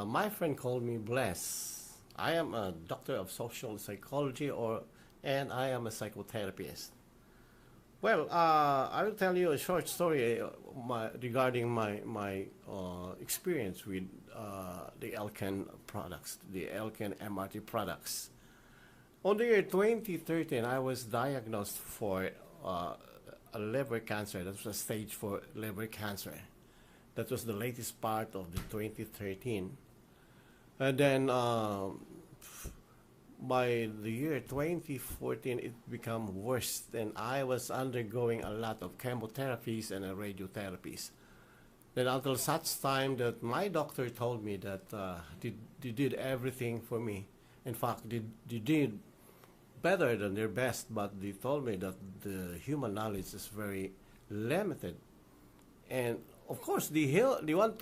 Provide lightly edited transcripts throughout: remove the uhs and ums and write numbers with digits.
My friend called me Bless. I am a doctor of social psychology, and I am a psychotherapist. Well, I will tell you a short story regarding my experience with the Elken products, the Elken MRT products. On the year 2013, I was diagnosed for a liver cancer. That was a stage 4 liver cancer. That was the latest part of the 2013. And then by the year 2014, it became worse. And I was undergoing a lot of chemotherapies and radiotherapies. Then until such time that my doctor told me that they did everything for me. In fact, they did better than their best, but they told me that the human knowledge is very limited. And of course, they want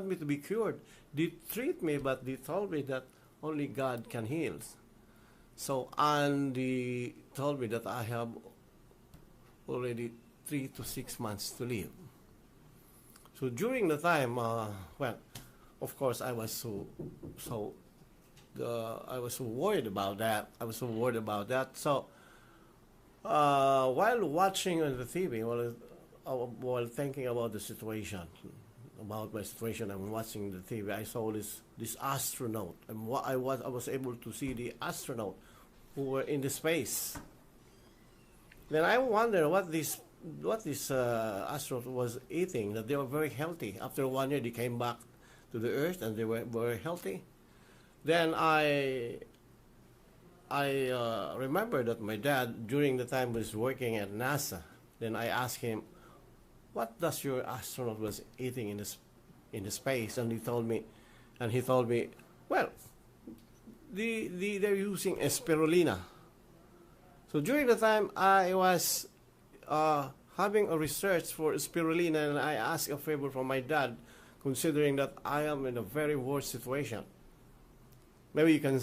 me to be cured. They treat me, but they told me that only God can heal. So, and they told me that I have already 3 to 6 months to live. So during the time, well, of course, I was so worried about that. So, while watching on the TV, while thinking about about my situation, I'm watching the TV. I saw this astronaut, and I was able to see the astronaut who were in the space. Then I wonder what this astronaut was eating. That they were very healthy. After 1 year, they came back to the Earth, and they were very healthy. Then I remember that my dad, during the time, was working at NASA. Then I asked him, "What does your astronaut was eating in the space?" And he told me, "Well, they're using a spirulina." So during the time I was having a research for spirulina, and I asked a favor from my dad, considering that I am in a very worse situation. Maybe you can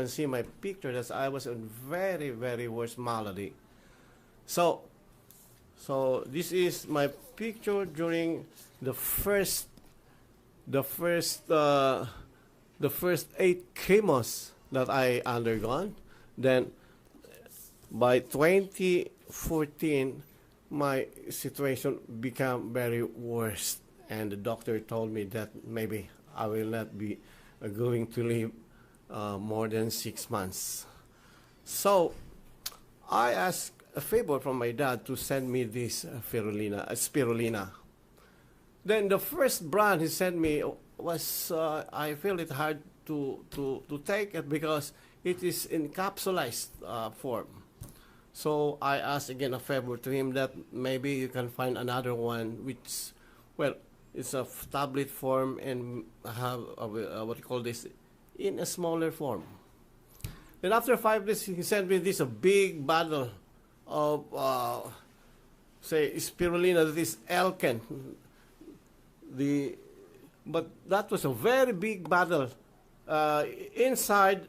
see my picture that I was in very, very worse malady. So this is my picture during the first 8 chemos that I undergone. Then by 2014, my situation became very worse, and the doctor told me that maybe I will not be going to live more than 6 months. So I asked a favor from my dad to send me this spirulina. Then the first brand he sent me was I feel it hard to take it because it is in capsulized form. So I asked again a favor to him that maybe you can find another one which, well, it's a tablet form and have what you call this in a smaller form. Then after 5 days, he sent me this a big bottle of say spirulina that is Elken. But that was a very big bottle. Inside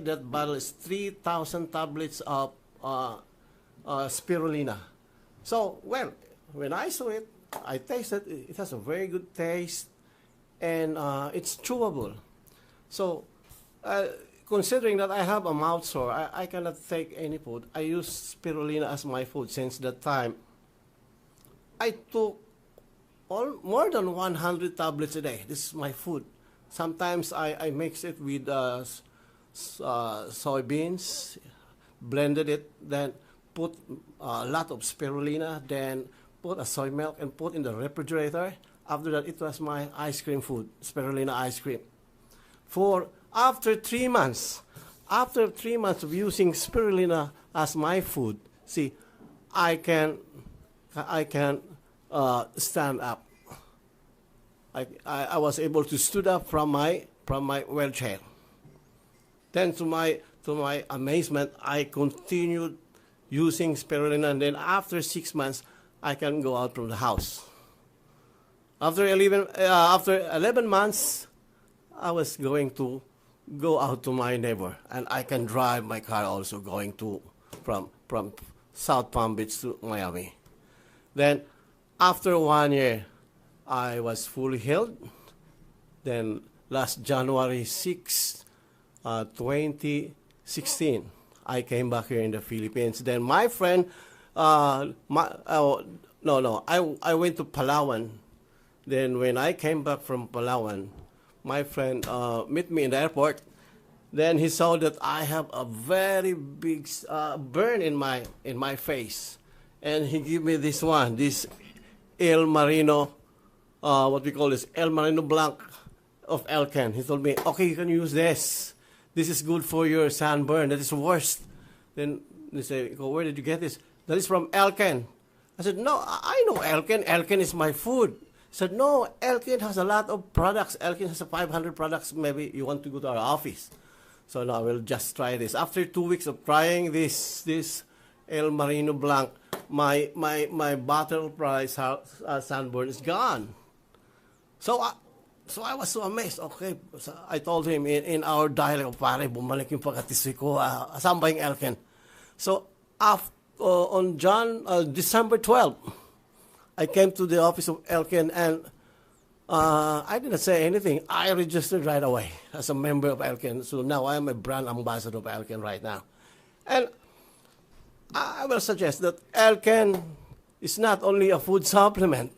that bottle is 3,000 tablets of spirulina. So, well, when I saw it, I tasted it. It has a very good taste, and it's chewable. So, considering that I have a mouth sore, I cannot take any food. I use spirulina as my food since that time. I took more than 100 tablets a day. This is my food. Sometimes I mix it with soybeans, blended it, then put a lot of spirulina, then put a soy milk and put in the refrigerator. After that, it was my ice cream food, spirulina ice cream. After 3 months of using spirulina as my food, see, I can stand up. I was able to stood up from my wheelchair. Then to my amazement, I continued using spirulina, and then after 6 months, I can go out from the house. After 11 months, I was going to go out to my neighbor, and I can drive my car also going from South Palm Beach to Miami. Then after 1 year, I was fully healed. Then last January 6, 2016, I came back here in the Philippines. Then my friend, no, I went to Palawan. Then when I came back from Palawan, my friend met me in the airport. Then he saw that I have a very big burn in my face, and he gave me this one, this El Marino, what we call this El Marino Blanc of Elken. He told me, okay, you can use this. This is good for your sunburn. That is worst. Then they say, where did you get this? That is from Elken. I said, no, I know Elken. Elken is my food. He said, no, Elken has a lot of products. Elken has 500 products. Maybe you want to go to our office. So now I will just try this. After 2 weeks of trying this El Marino Blanc, my bottle price sunburn is gone. So I was so amazed. Okay, so I told him in our dialogue, pare, bumalik yung pagkatisoy ko. Saan ba yung Elken? So on December 12, I came to the office of Elken, and I didn't say anything. I registered right away as a member of Elken. So now I am a brand ambassador of Elken right now. And I will suggest that Elken is not only a food supplement.